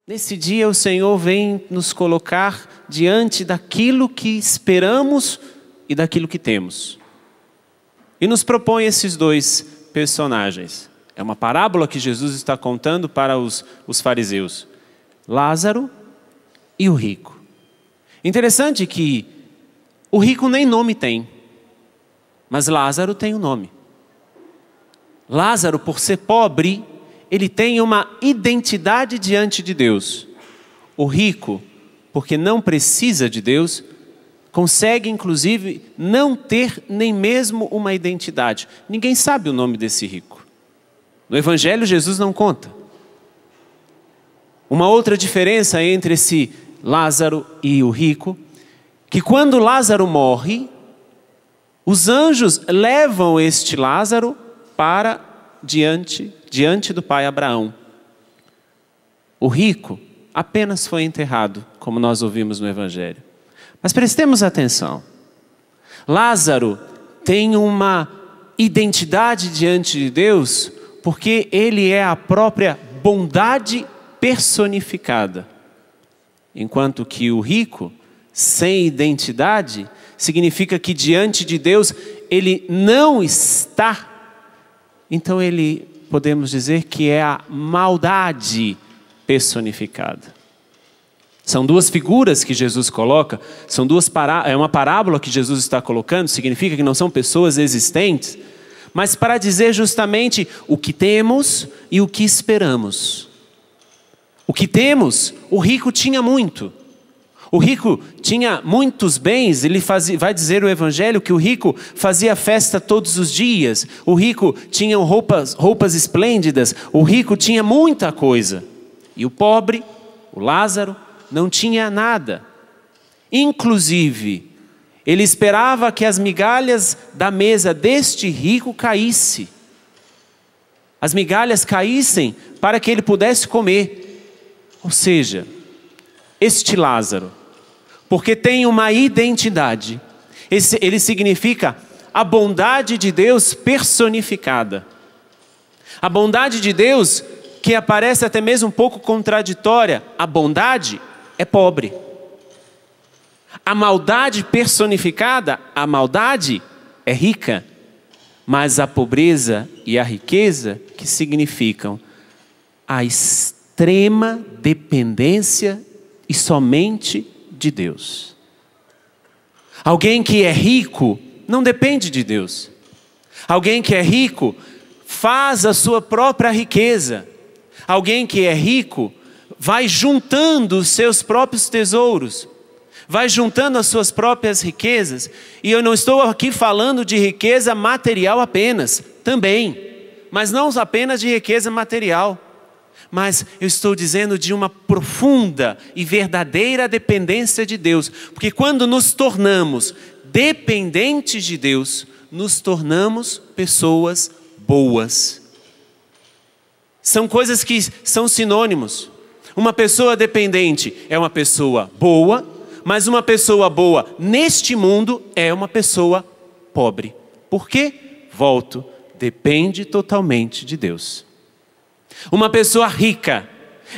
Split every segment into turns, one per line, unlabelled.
Nesse dia o Senhor vem nos colocar diante daquilo que esperamos e daquilo que temos. E nos propõe esses dois personagens. É uma parábola que Jesus está contando para os fariseus. Lázaro e o rico. Interessante que o rico nem nome tem, mas Lázaro tem um nome. Lázaro, por ser pobre, ele tem uma identidade diante de Deus. O rico, porque não precisa de Deus, consegue inclusive não ter nem mesmo uma identidade. Ninguém sabe o nome desse rico. No Evangelho Jesus não conta. Uma outra diferença entre esse Lázaro e o rico, que quando Lázaro morre, os anjos levam este Lázaro para diante do pai Abraão. O rico apenas foi enterrado, como nós ouvimos no Evangelho. Mas prestemos atenção. Lázaro tem uma identidade diante de Deus porque ele é a própria bondade personificada. Enquanto que o rico, sem identidade, significa que diante de Deus ele não está. Então ele, podemos dizer que é a maldade personificada. São duas figuras que Jesus coloca, é uma parábola que Jesus está colocando, significa que não são pessoas existentes, mas para dizer justamente o que temos e o que esperamos. O que temos, o rico tinha muito. O rico tinha muitos bens, vai dizer o Evangelho que o rico fazia festa todos os dias. O rico tinha roupas esplêndidas, o rico tinha muita coisa. E o pobre, o Lázaro, não tinha nada. Inclusive, ele esperava que as migalhas da mesa deste rico caíssem. As migalhas caíssem para que ele pudesse comer. Ou seja, este Lázaro, porque tem uma identidade, ele significa a bondade de Deus personificada. A bondade de Deus que aparece até mesmo um pouco contraditória. A bondade é pobre. A maldade personificada, a maldade é rica. Mas a pobreza e a riqueza que significam a extrema dependência e somente de Deus. Alguém que é rico não depende de Deus. Alguém que é rico faz a sua própria riqueza. Alguém que é rico vai juntando os seus próprios tesouros, vai juntando as suas próprias riquezas. E eu não estou aqui falando de riqueza material apenas, também, mas não apenas de riqueza material. Mas eu estou dizendo de uma profunda e verdadeira dependência de Deus. Porque quando nos tornamos dependentes de Deus, nos tornamos pessoas boas. São coisas que são sinônimos. Uma pessoa dependente é uma pessoa boa, mas uma pessoa boa neste mundo é uma pessoa pobre. Por quê? Volto, depende totalmente de Deus. Uma pessoa rica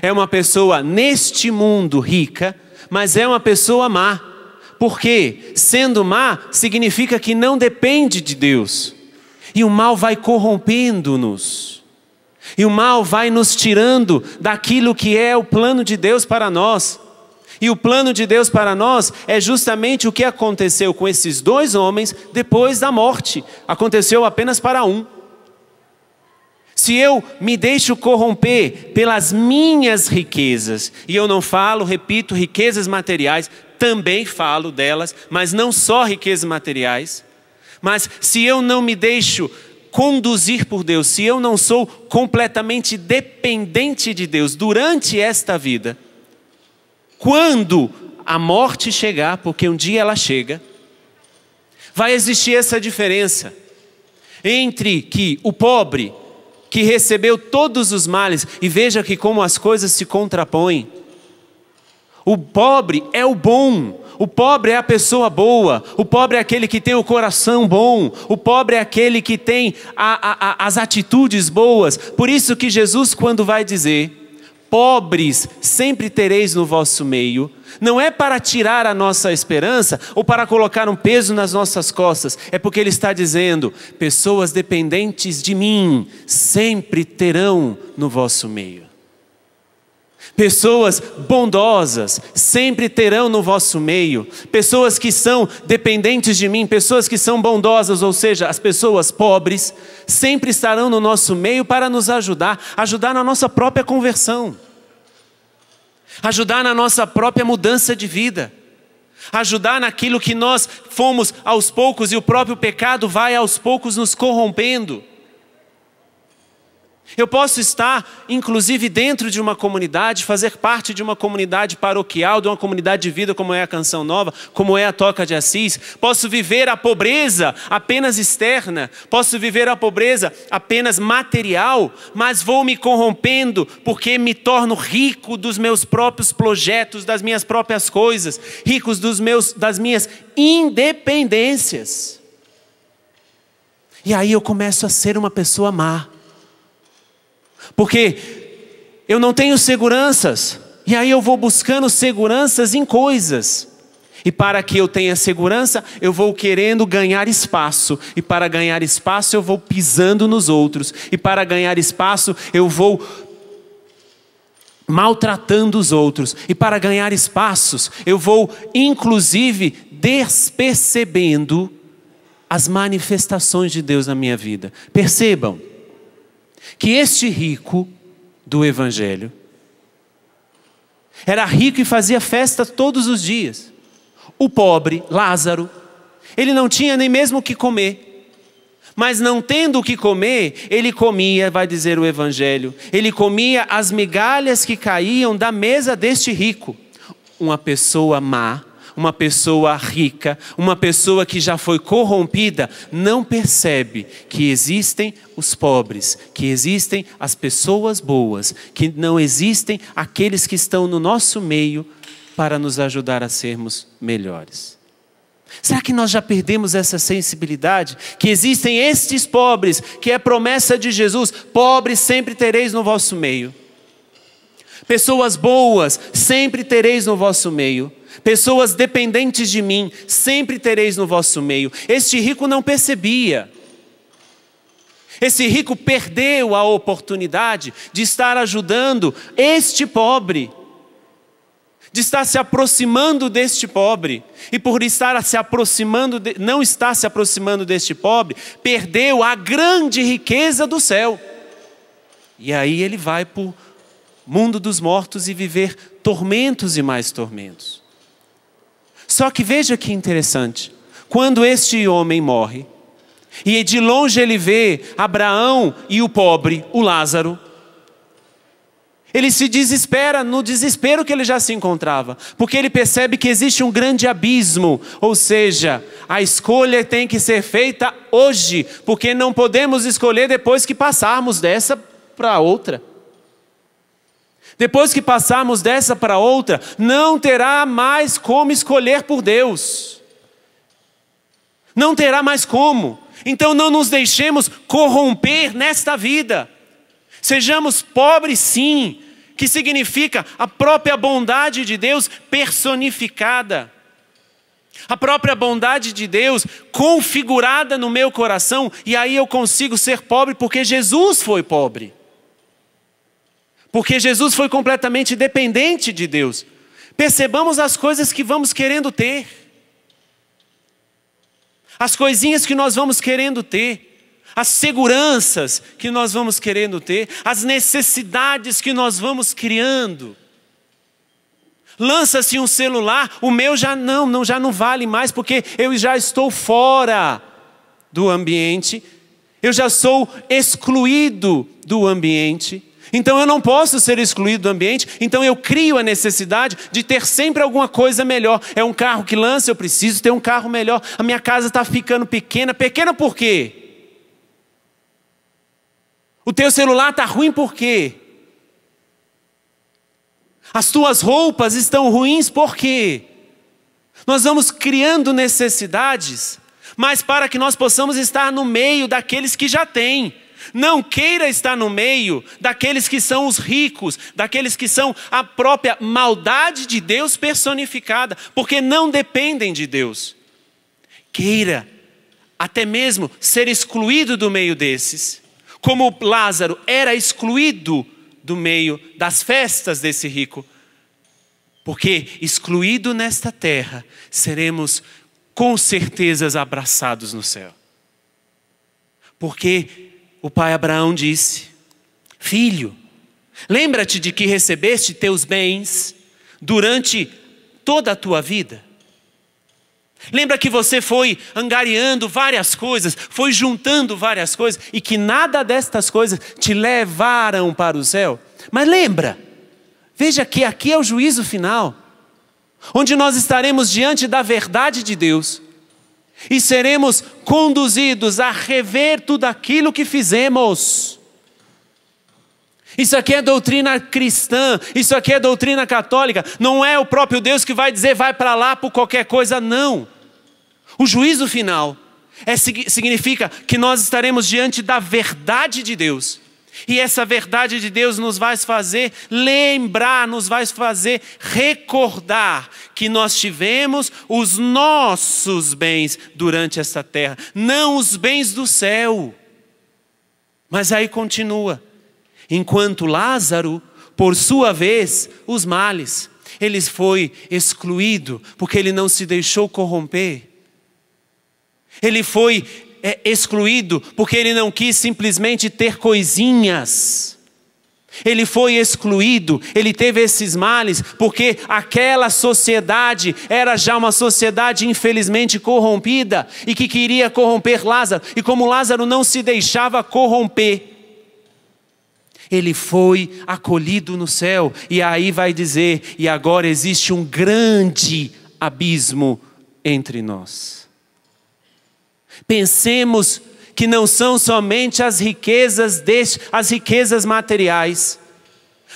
é uma pessoa neste mundo rica, mas é uma pessoa má. Porque sendo má significa que não depende de Deus. E o mal vai corrompendo-nos. E o mal vai nos tirando daquilo que é o plano de Deus para nós. E o plano de Deus para nós é justamente o que aconteceu com esses dois homens depois da morte. Aconteceu apenas para um. Se eu me deixo corromper pelas minhas riquezas, e eu não falo, repito, riquezas materiais, também falo delas, mas não só riquezas materiais. Mas se eu não me deixo conduzir por Deus, se eu não sou completamente dependente de Deus durante esta vida, quando a morte chegar, porque um dia ela chega, vai existir essa diferença entre que o pobre, que recebeu todos os males, e veja que como as coisas se contrapõem. O pobre é o bom, o pobre é a pessoa boa, o pobre é aquele que tem o coração bom, o pobre é aquele que tem as atitudes boas. Por isso que Jesus, quando vai dizer, pobres sempre tereis no vosso meio, não é para tirar a nossa esperança ou para colocar um peso nas nossas costas, é porque ele está dizendo: pessoas dependentes de mim sempre terão no vosso meio. Pessoas bondosas sempre terão no vosso meio. Pessoas que são dependentes de mim, pessoas que são bondosas, ou seja, as pessoas pobres, sempre estarão no nosso meio para nos ajudar na nossa própria conversão, ajudar na nossa própria mudança de vida, ajudar naquilo que nós fomos aos poucos e o próprio pecado vai aos poucos nos corrompendo. Eu posso estar, inclusive, dentro de uma comunidade, fazer parte de uma comunidade paroquial, de uma comunidade de vida, como é a Canção Nova, como é a Toca de Assis. Posso viver a pobreza apenas externa, posso viver a pobreza apenas material, mas vou me corrompendo porque me torno rico dos meus próprios projetos, das minhas próprias coisas, ricos das minhas independências. E aí eu começo a ser uma pessoa má. Porque eu não tenho seguranças, e aí eu vou buscando seguranças em coisas. E para que eu tenha segurança, eu vou querendo ganhar espaço. E para ganhar espaço, eu vou pisando nos outros. E para ganhar espaço, eu vou maltratando os outros. E para ganhar espaços, eu vou, inclusive, despercebendo as manifestações de Deus na minha vida. Percebam que este rico do Evangelho era rico e fazia festa todos os dias. O pobre, Lázaro, ele não tinha nem mesmo o que comer. Mas não tendo o que comer, ele comia, vai dizer o Evangelho, ele comia as migalhas que caíam da mesa deste rico. Uma pessoa má, uma pessoa rica, uma pessoa que já foi corrompida, não percebe que existem os pobres, que existem as pessoas boas, que não existem aqueles que estão no nosso meio para nos ajudar a sermos melhores. Será que nós já perdemos essa sensibilidade? Que existem estes pobres, que é promessa de Jesus: pobres sempre tereis no vosso meio. Pessoas boas sempre tereis no vosso meio. Pessoas dependentes de mim sempre tereis no vosso meio. Este rico não percebia. Esse rico perdeu a oportunidade de estar ajudando este pobre, de estar se aproximando deste pobre. E por estar se aproximando, não estar se aproximando deste pobre, perdeu a grande riqueza do céu. E aí ele vai para o mundo dos mortos e viver tormentos e mais tormentos. Só que veja que interessante, quando este homem morre, e de longe ele vê Abraão e o pobre, o Lázaro, ele se desespera no desespero que ele já se encontrava, porque ele percebe que existe um grande abismo, ou seja, a escolha tem que ser feita hoje, porque não podemos escolher depois que passarmos dessa para outra. Depois que passarmos dessa para outra, não terá mais como escolher por Deus. Não terá mais como. Então não nos deixemos corromper nesta vida. Sejamos pobres sim, que significa a própria bondade de Deus personificada. A própria bondade de Deus configurada no meu coração, e aí eu consigo ser pobre porque Jesus foi pobre. Porque Jesus foi completamente dependente de Deus. Percebamos as coisas que vamos querendo ter. As coisinhas que nós vamos querendo ter. As seguranças que nós vamos querendo ter. As necessidades que nós vamos criando. Lança-se um celular, o meu já não vale mais, porque eu já estou fora do ambiente. Eu já sou excluído do ambiente. Então eu não posso ser excluído do ambiente, então eu crio a necessidade de ter sempre alguma coisa melhor. É um carro que lança, eu preciso ter um carro melhor. A minha casa está ficando pequena. Pequena por quê? O teu celular está ruim por quê? As tuas roupas estão ruins por quê? Nós vamos criando necessidades, mas para que nós possamos estar no meio daqueles que já têm. Não queira estar no meio daqueles que são os ricos, daqueles que são a própria maldade de Deus personificada, porque não dependem de Deus. Queira até mesmo ser excluído do meio desses, como Lázaro era excluído do meio das festas desse rico. Porque excluído nesta terra, seremos com certeza abraçados no céu. Porque o pai Abraão disse: filho, lembra-te de que recebeste teus bens durante toda a tua vida. Lembra que você foi angariando várias coisas, foi juntando várias coisas, e que nada destas coisas te levaram para o céu. Mas lembra, veja que aqui é o juízo final, onde nós estaremos diante da verdade de Deus e seremos conduzidos a rever tudo aquilo que fizemos. Isso aqui é doutrina cristã, isso aqui é doutrina católica. Não é o próprio Deus que vai dizer vai para lá por qualquer coisa, não. O juízo final significa que nós estaremos diante da verdade de Deus. E essa verdade de Deus nos vai fazer lembrar, nos vai fazer recordar que nós tivemos os nossos bens durante esta terra, não os bens do céu. Mas aí continua. Enquanto Lázaro, por sua vez, os males, ele foi excluído porque ele não se deixou corromper. Ele foi excluído porque ele não quis simplesmente ter coisinhas. Ele foi excluído, ele teve esses males porque aquela sociedade era já uma sociedade infelizmente corrompida e que queria corromper Lázaro. E como Lázaro não se deixava corromper, ele foi acolhido no céu. E aí vai dizer, e agora existe um grande abismo entre nós. Pensemos que não são somente as riquezas materiais,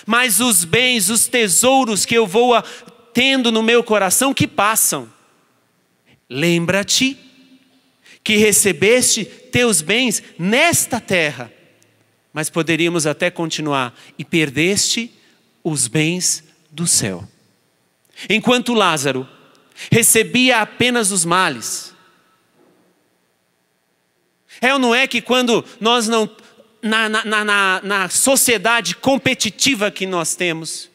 mas os bens, os tesouros que eu vou tendo no meu coração que passam. Lembra-te que recebeste teus bens nesta terra, mas poderíamos até continuar, e perdeste os bens do céu. Enquanto Lázaro recebia apenas os males. É ou não é que quando nós não, na sociedade competitiva que nós temos,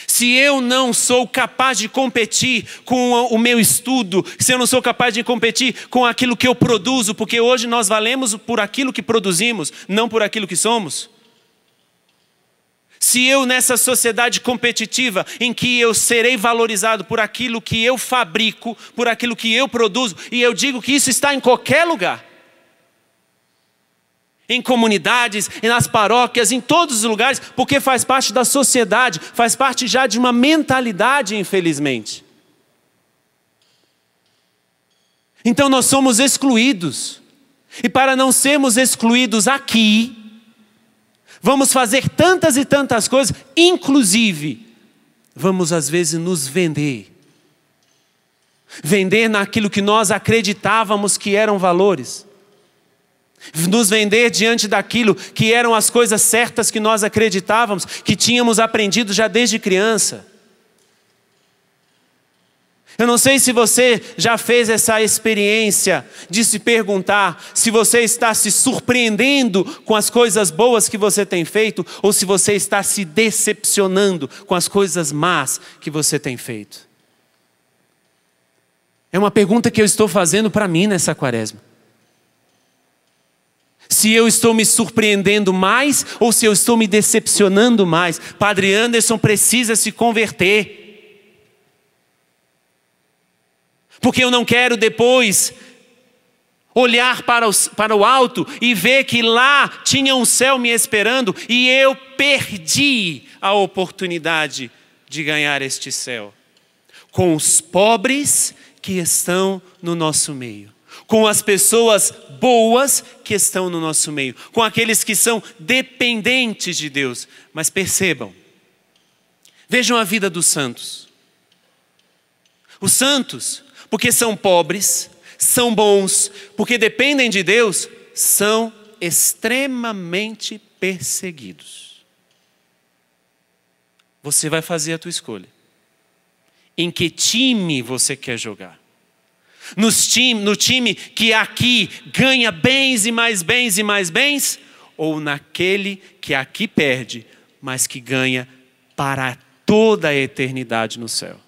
se eu não sou capaz de competir com o meu estudo, se eu não sou capaz de competir com aquilo que eu produzo, porque hoje nós valemos por aquilo que produzimos, não por aquilo que somos. Se eu nessa sociedade competitiva, em que eu serei valorizado por aquilo que eu fabrico, por aquilo que eu produzo, e eu digo que isso está em qualquer lugar, em comunidades, nas paróquias, em todos os lugares, porque faz parte da sociedade, faz parte já de uma mentalidade, infelizmente. Então nós somos excluídos, e para não sermos excluídos aqui, vamos fazer tantas e tantas coisas, inclusive, vamos às vezes nos vender. Vender naquilo que nós acreditávamos que eram valores. Nos vender diante daquilo que eram as coisas certas que nós acreditávamos, que tínhamos aprendido já desde criança. Eu não sei se você já fez essa experiência de se perguntar se você está se surpreendendo com as coisas boas que você tem feito ou se você está se decepcionando com as coisas más que você tem feito. É uma pergunta que eu estou fazendo para mim nessa quaresma. Se eu estou me surpreendendo mais ou se eu estou me decepcionando mais. Padre Anderson precisa se converter. Porque eu não quero depois olhar para o alto e ver que lá tinha um céu me esperando e eu perdi a oportunidade de ganhar este céu. Com os pobres que estão no nosso meio. Com as pessoas boas que estão no nosso meio. Com aqueles que são dependentes de Deus. Mas percebam, vejam a vida dos santos. Os santos, porque são pobres, são bons, porque dependem de Deus, são extremamente perseguidos. Você vai fazer a tua escolha. Em que time você quer jogar? No time que aqui ganha bens e mais bens e mais bens? Ou naquele que aqui perde, mas que ganha para toda a eternidade no céu?